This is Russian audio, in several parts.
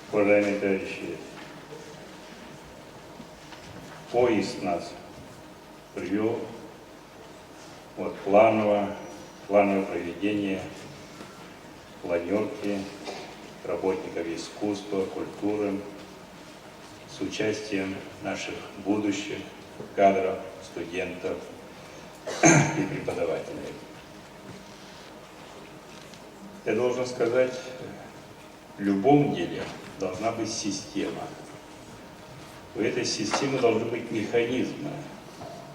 Уважаемые товарищи, поезд нас привел плановое проведение планерки работников искусства, культуры с участием наших будущих кадров, студентов и преподавателей. Я должен сказать, в любом деле должна быть система. У этой системы должны быть механизмы.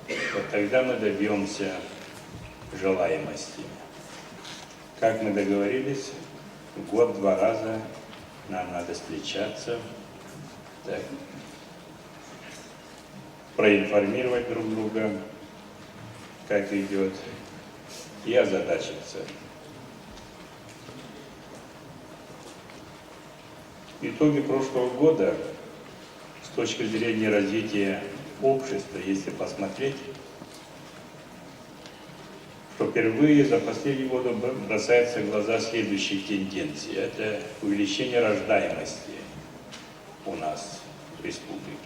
Вот тогда мы добьемся желаемости. Как мы договорились, в год 2 раза нам надо встречаться, проинформировать друг друга, как идет, и озадачиться. Итоги прошлого года с точки зрения развития общества, если посмотреть, что впервые за последние годы бросаются в глаза следующие тенденции. Это увеличение рождаемости у нас в республике,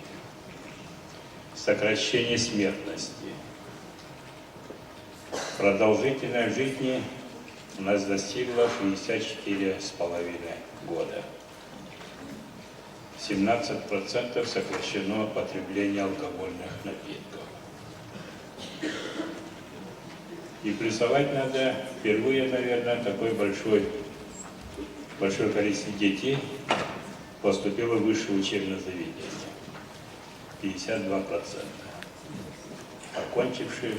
сокращение смертности. Продолжительность жизни у нас достигла 64,5 года. 17% сокращено потребление алкогольных напитков. И плюсовать надо, впервые, наверное, такое большое количество детей поступило в высшее учебное заведение. 52%. Окончившие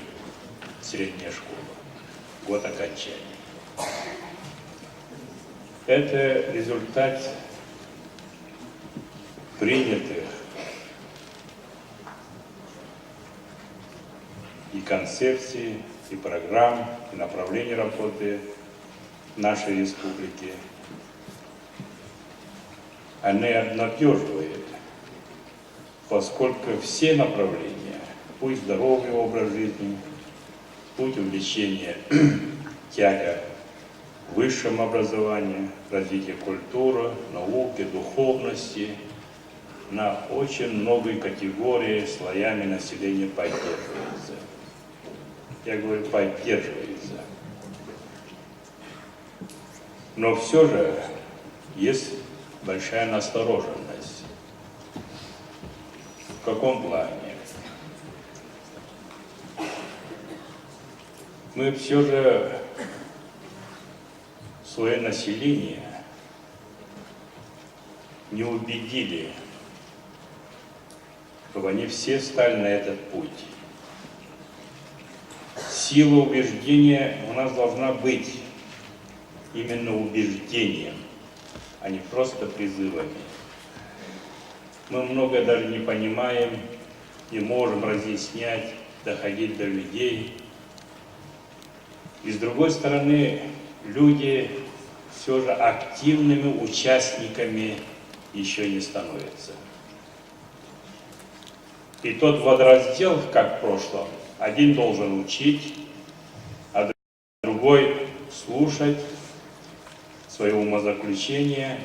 среднюю школу. Год окончания. Это результат принятых и концепций, и программ, и направлений работы нашей республики. Они обнадеживают, поскольку все направления, путь здоровый образ жизни, путь увлечения, тяга к высшему образованию, развитие культуры, науки, духовности, на очень многие категории слоями населения поддерживается. Я говорю, поддерживается. Но все же есть большая настороженность. В каком плане? Мы все же свое население не убедили, чтобы они все стали на этот путь. Сила убеждения у нас должна быть именно убеждением, а не просто призывами. Мы многое даже не понимаем, не можем разъяснять, доходить до людей. И с другой стороны, люди все же активными участниками еще не становятся. И тот водораздел, как в прошлом, один должен учить, а другой слушать свое умозаключение,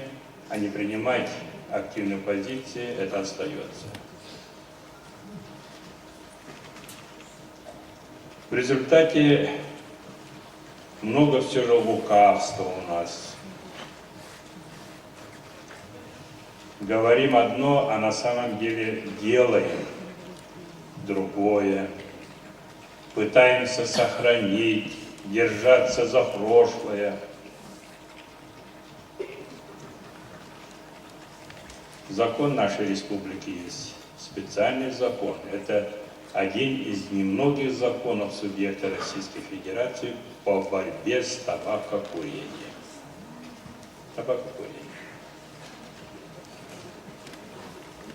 а не принимать активной позиции, это остается. В результате много все же лукавства у нас. Говорим одно, а на самом деле делаем другое. Пытаемся сохранить, держаться за прошлое. Закон нашей республики есть, специальный закон. Это один из немногих законов субъекта Российской Федерации по борьбе с табакокурением. Табакокурение.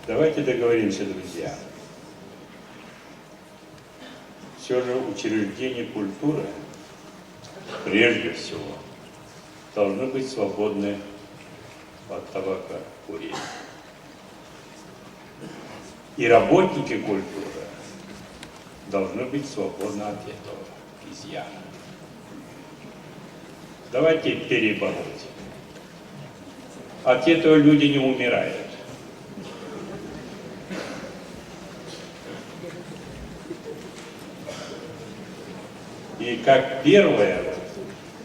Давайте договоримся, друзья. Все же учреждения культуры, прежде всего, должны быть свободны от табакокурения. И работники культуры должны быть свободны от этого изъяна. Давайте перебороть. от этого люди не умирают. И как первое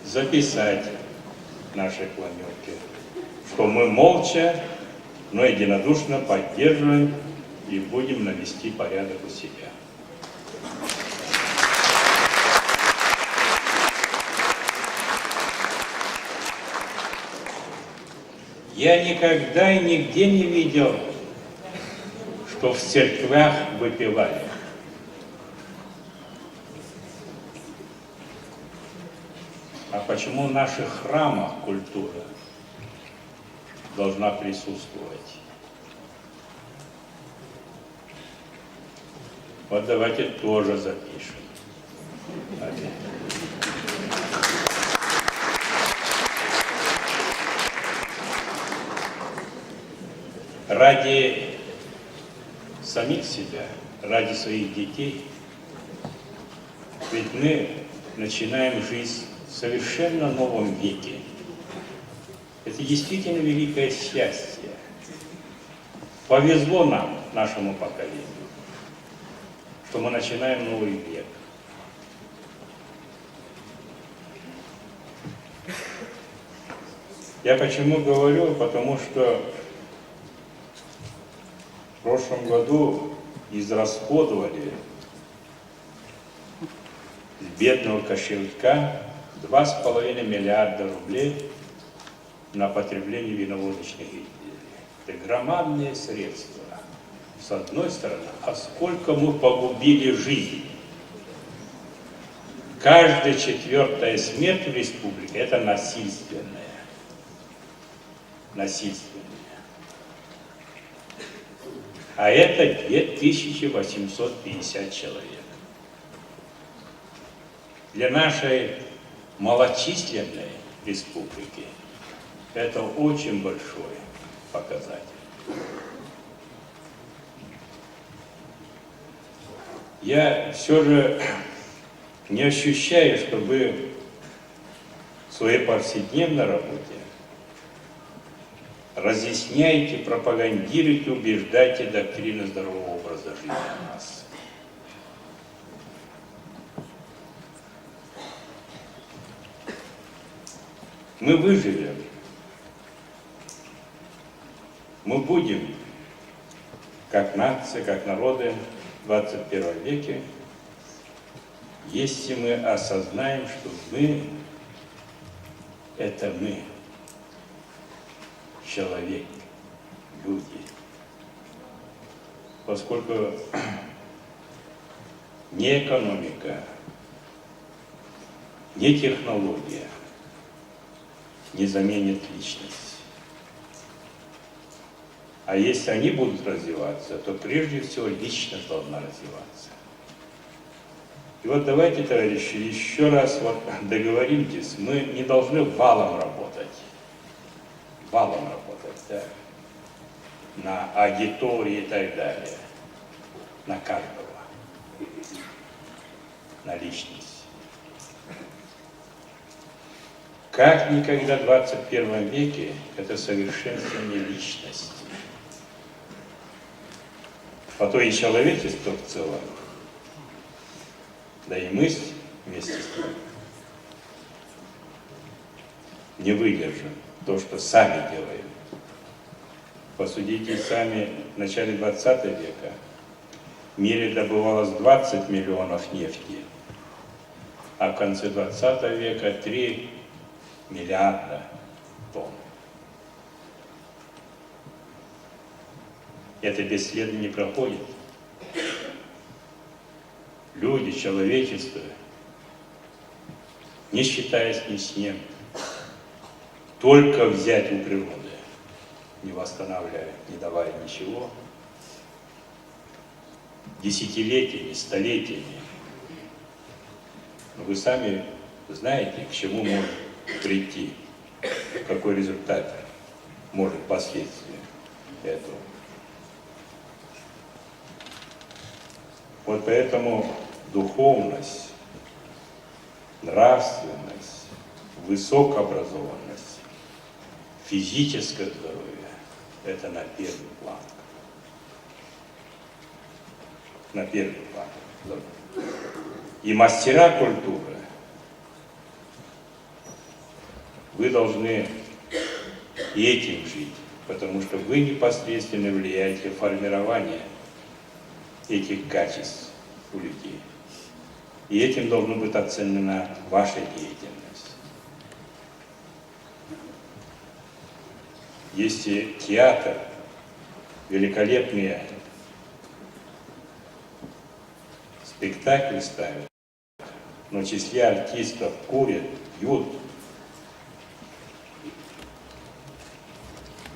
записать нашей планетке, что мы молча, но единодушно поддерживаем и будем навести порядок у себя. Я никогда и нигде не видел, что в церквях выпивали. А почему в наших храмах культура должна присутствовать? Вот давайте тоже запишем. Ради самих себя, ради своих детей, ведь мы начинаем жизнь в совершенно новом веке. Это действительно великое счастье. Повезло нам, нашему поколению, что мы начинаем новый век. Я почему говорю? Потому что в прошлом году израсходовали с бедного кошелька 2,5 миллиарда рублей на потребление виноводочных изделий. Это громадные средства, с одной стороны, а сколько мы погубили жизнь. Каждая 4-я смерть в республике – это насильственная. Насильственная. А это 2850 человек. Для нашей малочисленной республики это очень большой показатель. Я все же не ощущаю, что вы в своей повседневной работе разъясняете, пропагандируете, убеждаете доктрину здорового образа жизни у нас. Мы выживем, мы будем, как нация, как народы в 21 веке, если мы осознаем, что мы – это мы, человек, люди. Поскольку ни экономика, ни технология не заменит личность. А если они будут развиваться, то прежде всего личность должна развиваться. И вот давайте, товарищи, еще раз вот договоримся, мы не должны валом работать. Валом работать, да, на аудитории и так далее, на каждого, на личность. Как никогда в 21 веке это совершенствование личности. А то и человечество в целом, да и мы вместе с ним не выдержим то, что сами делаем. Посудите сами, в начале 20 века в мире добывалось 20 миллионов нефти, а в конце 20 века 3 миллиарда тонн. Это бесследно не проходит. Люди, человечество, не считаясь ни с ним, только взять у природы, не восстанавливая, не давая ничего, десятилетиями, столетиями. Но вы сами знаете, к чему может прийти, какой результат может последствия этого. Вот поэтому духовность, нравственность, высокообразованность, физическое здоровье – это на первый план. На первый план. И мастера культуры, вы должны и этим жить, потому что вы непосредственно влияете на формирование этих качеств у людей. И этим должна быть оценена ваша деятельность. Если театр, великолепные спектакли ставят, но в числе артистов курят, пьют,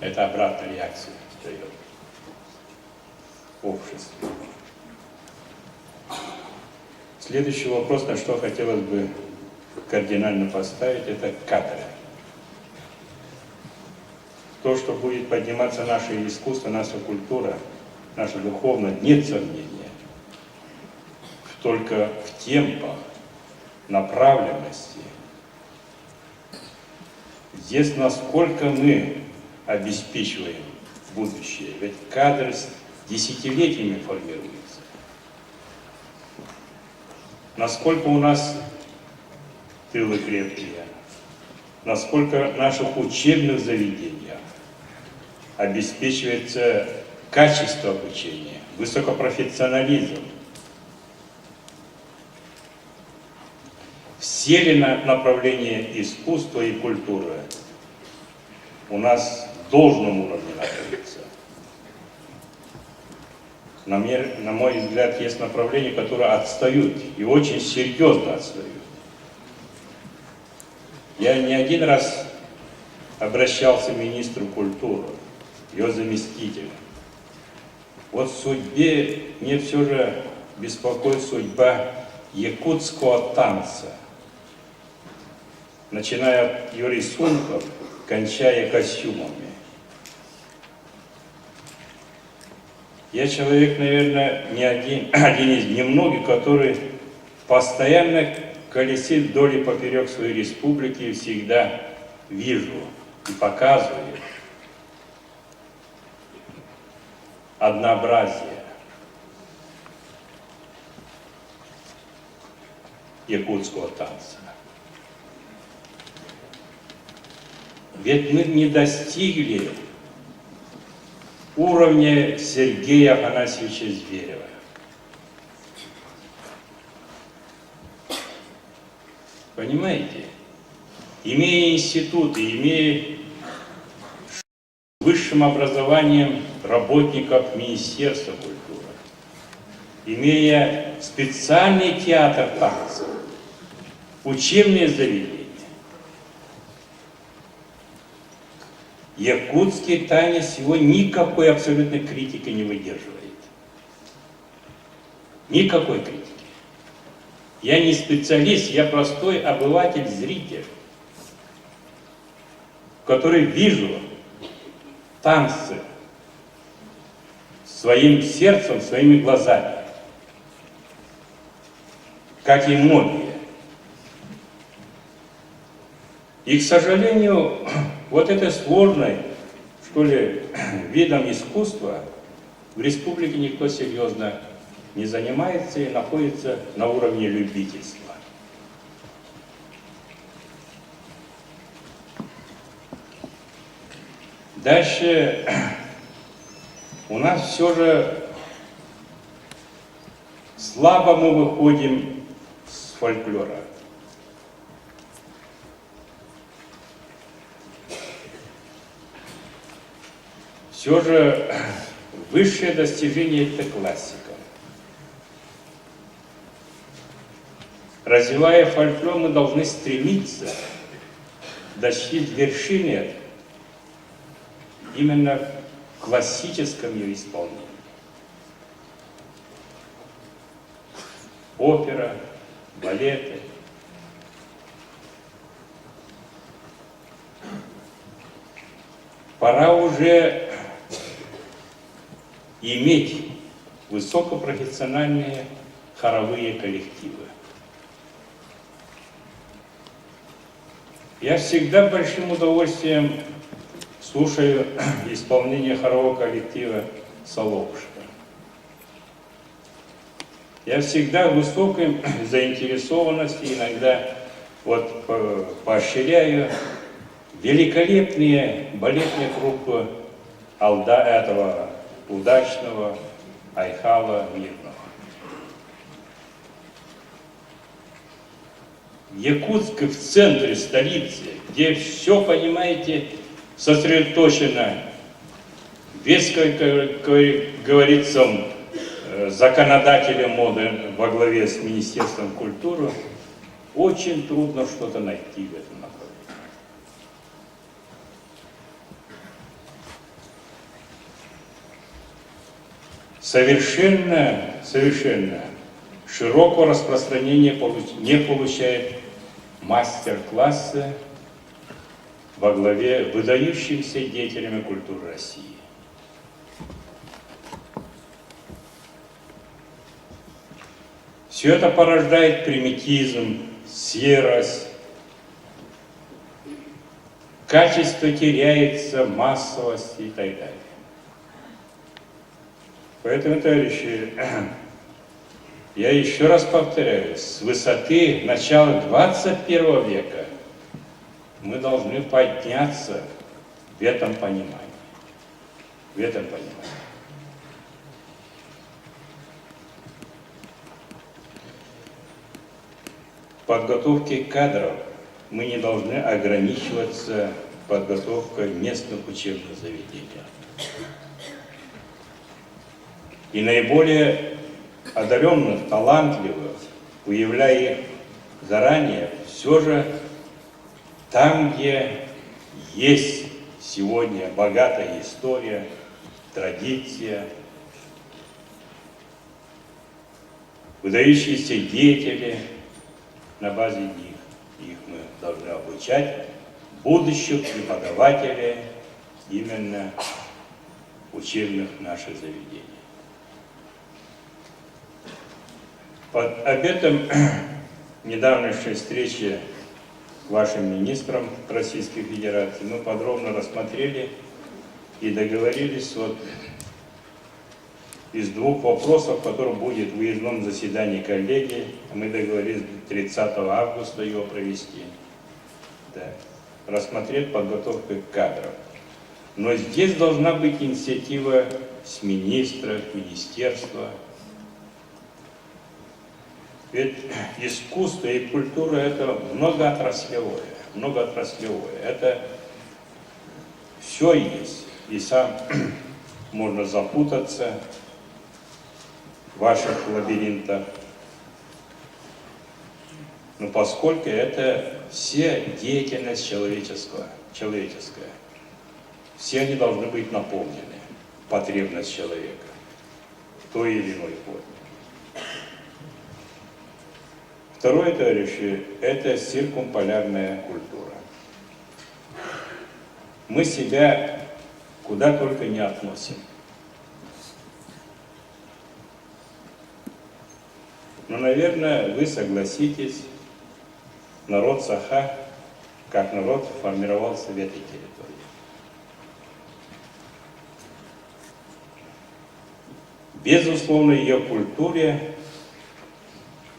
это обратная реакция дает обществу. Следующий вопрос, на что хотелось бы кардинально поставить, это кадры. То, что будет подниматься наше искусство, наша культура, наша духовность, нет сомнения. Только в темпах, направленности. Здесь насколько мы обеспечиваем будущее, ведь кадры десятилетиями формируются. Насколько у нас тылы крепкие, насколько в наших учебных заведениях обеспечивается качество обучения, высокопрофессионализм. Все ли направления искусства и культуры у нас в должном уровне находятся? На мой взгляд, есть направления, которые отстают, и очень серьезно отстают. Я не один раз обращался к министру культуры, ее заместителю. Вот в судьбе, мне все же беспокоит судьба якутского танца, начиная от ее рисунков, кончая костюмами. Я человек, наверное, не один из немногих, который постоянно колесит вдоль и поперек своей республики и всегда вижу и показываю однообразие якутского танца. Ведь мы не достигли уровня Сергея Афанасьевича Зверева. Понимаете? Имея институты, имея высшим образованием работников Министерства культуры, имея специальный театр танца, учебные заведения, якутский танец его никакой абсолютной критики не выдерживает. Никакой критики. Я не специалист, я простой обыватель, зритель, который вижу танцы своим сердцем, своими глазами, как и многие. И, к сожалению, вот этой сложной, что ли, видом искусства в республике никто серьезно не занимается и находится на уровне любительства. Дальше у нас все же слабо мы выходим с фольклора. Все же высшее достижение – это классика. Развивая фольклор, мы должны стремиться достичь вершины именно в классическом ее исполнении. Опера, балеты. Пора уже иметь высокопрофессиональные хоровые коллективы. Я всегда большим удовольствием слушаю исполнение хорового коллектива «Соловушка». Я всегда в высокой заинтересованности, иногда вот поощряю великолепные балетные группы этого удачного Айхала Мирного. Якутск в центре столицы, где все, понимаете, сосредоточено, весь, как говорится, законодателем моды во главе с Министерством культуры, очень трудно что-то найти в этом направлении. Совершенно широкого распространения не получает мастер-классы во главе выдающимися деятелями культуры России. Все это порождает примитивизм, серость, качество теряется, массовость и так далее. Поэтому, товарищи, я еще раз повторяю, с высоты начала 21 века мы должны подняться в этом понимании. В этом понимании. Подготовки кадров мы не должны ограничиваться подготовкой местных учебных заведений. И наиболее одаренных, талантливых, выявляя их заранее, все же там, где есть сегодня богатая история, традиция, выдающиеся деятели, на базе их мы должны обучать будущих преподавателей именно учебных наших заведений. Об этом недавнейшей встрече вашим министром Российской Федерации мы подробно рассмотрели и договорились вот из двух вопросов, который будет в выездном заседании коллегии. Мы договорились 30 августа его провести. Да. Рассмотреть подготовку кадров. Но здесь должна быть инициатива с министра, министерства. Ведь искусство и культура – это многоотраслевое. Это все есть. И сам можно запутаться в ваших лабиринтах. Но поскольку это все деятельность человеческая, все они должны быть наполнены, потребность человека в той или иной форме. Второе, товарищи, это циркумполярная культура. Мы себя куда только не относим. Но, наверное, вы согласитесь, народ Саха, как народ, формировался в этой территории. Безусловно, ее культуре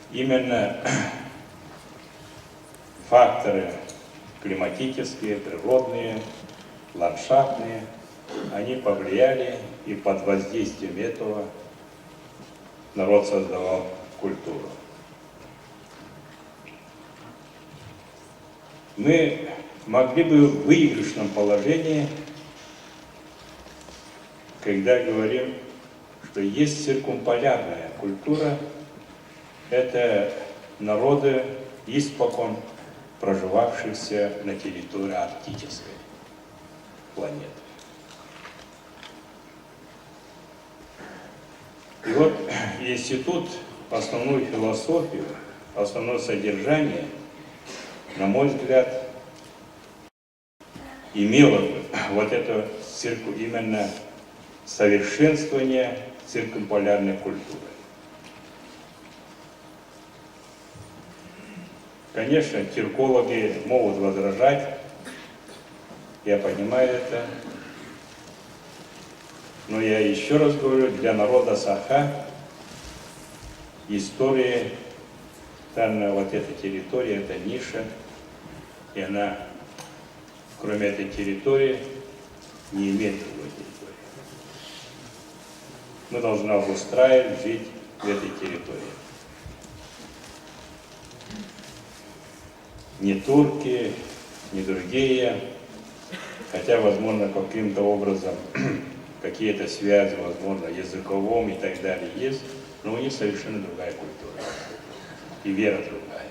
именно факторы климатические, природные, ландшафтные, они повлияли, и под воздействием этого народ создавал культуру. Мы могли бы в выигрышном положении, когда говорим, что есть циркумполярная культура, это народы испокон проживавшихся на территории арктической планеты. И вот институт, основную философию, основное содержание, на мой взгляд, имело вот это именно совершенствование циркумполярной культуры. Конечно, тиркологи могут возражать я понимаю это. Но я еще раз говорю, для народа Саха история, данная вот эта территория, это ниша, и она, кроме этой территории, не имеет другой территории. Мы должны обустраивать, жить в этой территории. Ни турки, ни другие, хотя, возможно, каким-то образом какие-то связи, возможно, языковом и так далее есть, но у них совершенно другая культура и вера другая.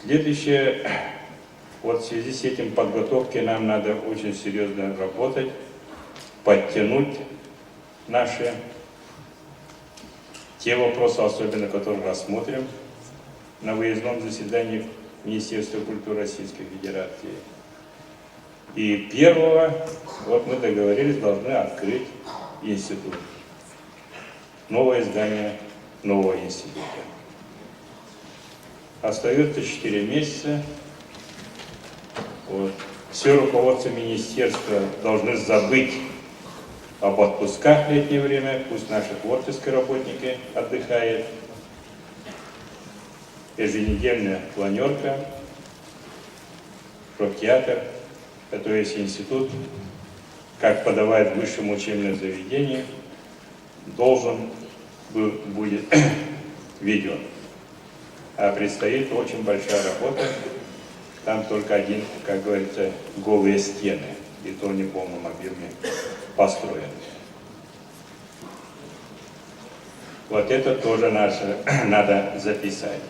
Следующее, вот в связи с этим подготовкой нам надо очень серьезно работать, подтянуть наши те вопросы, особенно которые рассмотрим на выездном заседании Министерства культуры Российской Федерации. И первого, вот мы договорились, должны открыть институт. Новое здание нового института. Остается 4 месяца. Вот. Все руководство министерства должны забыть об отпусках в летнее время, пусть наши творческие работники отдыхают. Еженедельная планерка, шок-театр, то есть институт, как подавать в высшем учебном заведении, должен будет введен. А предстоит очень большая работа, там только один, как говорится, голые стены, и то не в полном объеме построены. Вот это тоже надо записать.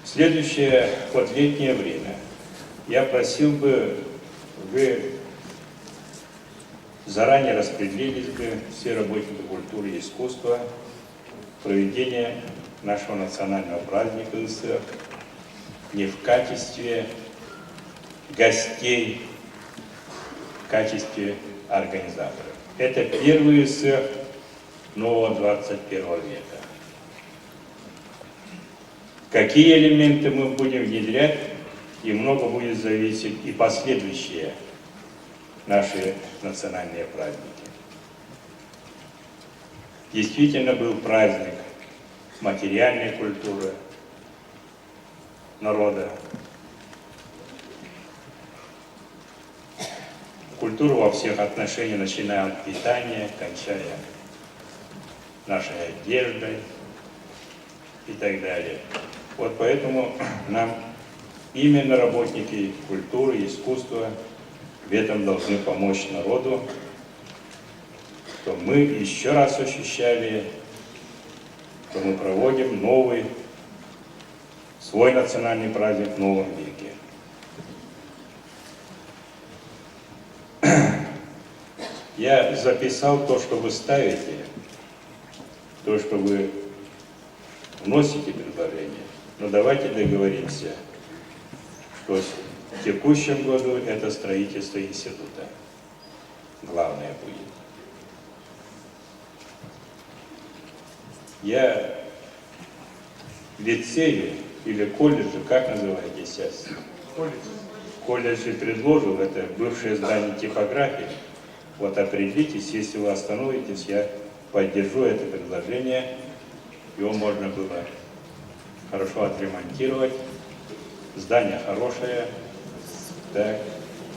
Следующее, вот летнее время. Я просил бы, вы заранее распределились бы, все работники культуры и искусства, проведение нашего национального праздника ИСЭФ не в качестве гостей, в качестве организаторов. Это первый ИСЭФ нового 21 века. Какие элементы мы будем внедрять, и много будет зависеть и последующие наши национальные праздники. Действительно был праздник материальной культуры народа, культуру во всех отношениях, начиная от питания, кончая нашей одеждой и так далее. Вот поэтому нам именно работники культуры и искусства в этом должны помочь народу, чтобы мы еще раз ощущали, что мы проводим новый, свой национальный праздник в новом веке. Я записал то, что вы ставите, то, что вы вносите предложение, но давайте договоримся, что в текущем году это строительство института главное будет. Я лицею или колледжу, как называете сейчас? Колледж предложил, это бывшее здание типографии. Вот определитесь, если вы остановитесь, я поддержу это предложение. Его можно было хорошо отремонтировать. Здание хорошее. Так,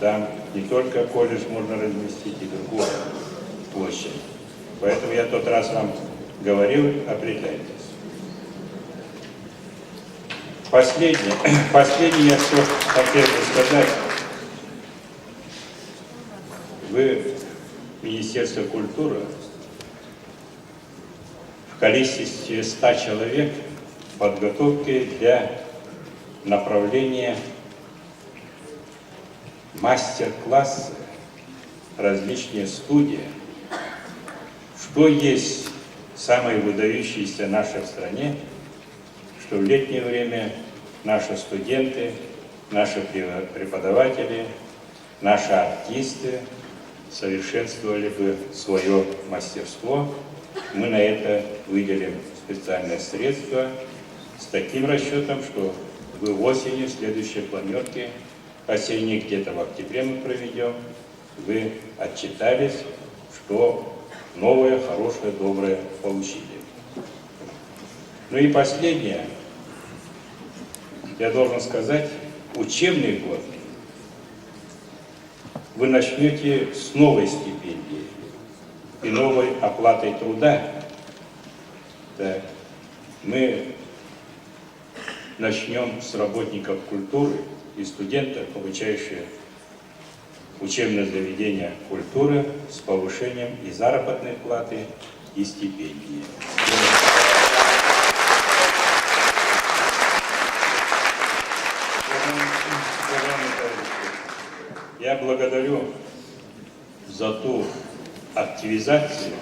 там не только колледж можно разместить, и другую площадь. Поэтому я тот раз вам говорил, определяйтесь. Последнее, я что хотел бы сказать. Вы, Министерство культуры, в количестве 100 человек подготовки для направления мастер-классы, различные студии, что есть самое выдающееся наше в стране, что в летнее время наши студенты, наши преподаватели, наши артисты совершенствовали бы свое мастерство мы на это выделим специальные средства с таким расчетом, что вы осенью, следующей планерки, осенней где-то в октябре мы проведем, вы отчитались, что новое, хорошее, доброе получили. Ну и последнее, я должен сказать, учебный год вы начнете с новой стипендии и новой оплатой труда. Так, мы начнем с работников культуры и студентов, получающих учебное заведение культуры, с повышением и заработной платы, и стипендии. Я благодарю за ту активизацию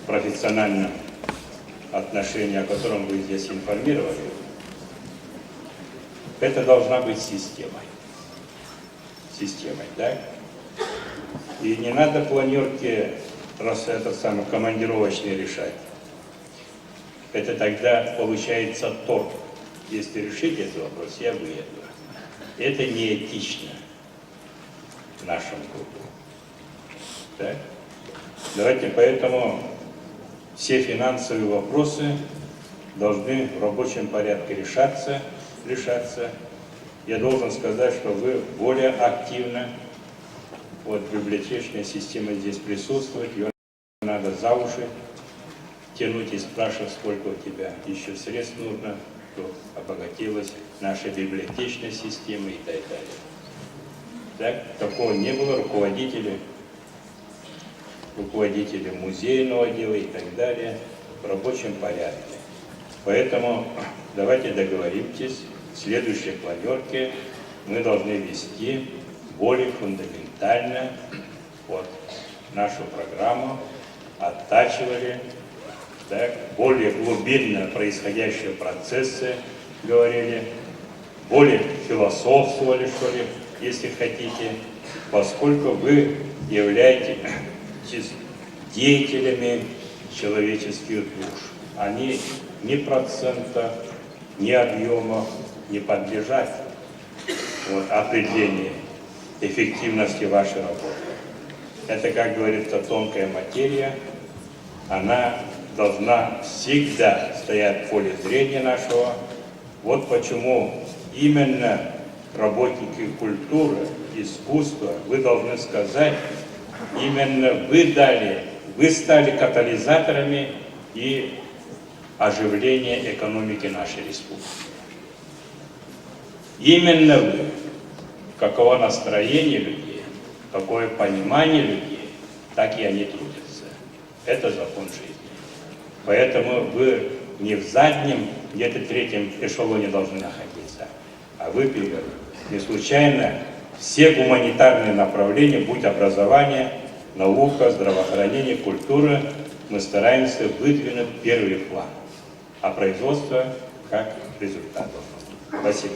в профессиональном отношении, о котором вы здесь информировали. Это должна быть системой. Системой, да? И не надо планерки командировочные решать. Это тогда получается торг. Если решить этот вопрос, я выеду. Это неэтично в нашем кругу. Так? Давайте поэтому все финансовые вопросы должны в рабочем порядке решаться. Я должен сказать, что вы более активно, вот библиотечная система здесь присутствует, ее надо за уши тянуть и спрашивать, сколько у тебя еще средств нужно, чтобы обогатилась наша библиотечная система и так далее. Так, такого не было, руководители музейного дела и так далее в рабочем порядке. Поэтому давайте договоримся, в следующей планерке мы должны вести более фундаментально вот нашу программу, оттачивали, так, более глубинно происходящие процессы говорили, более философствовали, что ли, если хотите, поскольку вы являетесь деятелями человеческих душ. Они ни процента, ни объема не подлежат определению эффективности вашей работы. Это, как говорится, тонкая материя, она должна всегда стоять в поле зрения нашего. Вот почему именно работники культуры, искусства, вы должны сказать, именно вы стали катализаторами и оживления экономики нашей республики. Именно вы. Каково настроение людей, какое понимание людей, так и они трудятся. Это закон жизни. Поэтому вы не в заднем, где-то третьем эшелоне должны находиться, а вы первым. Не случайно все гуманитарные направления, будь образование, наука, здравоохранение, культура, мы стараемся выдвинуть первый план, а производство как результат. Спасибо.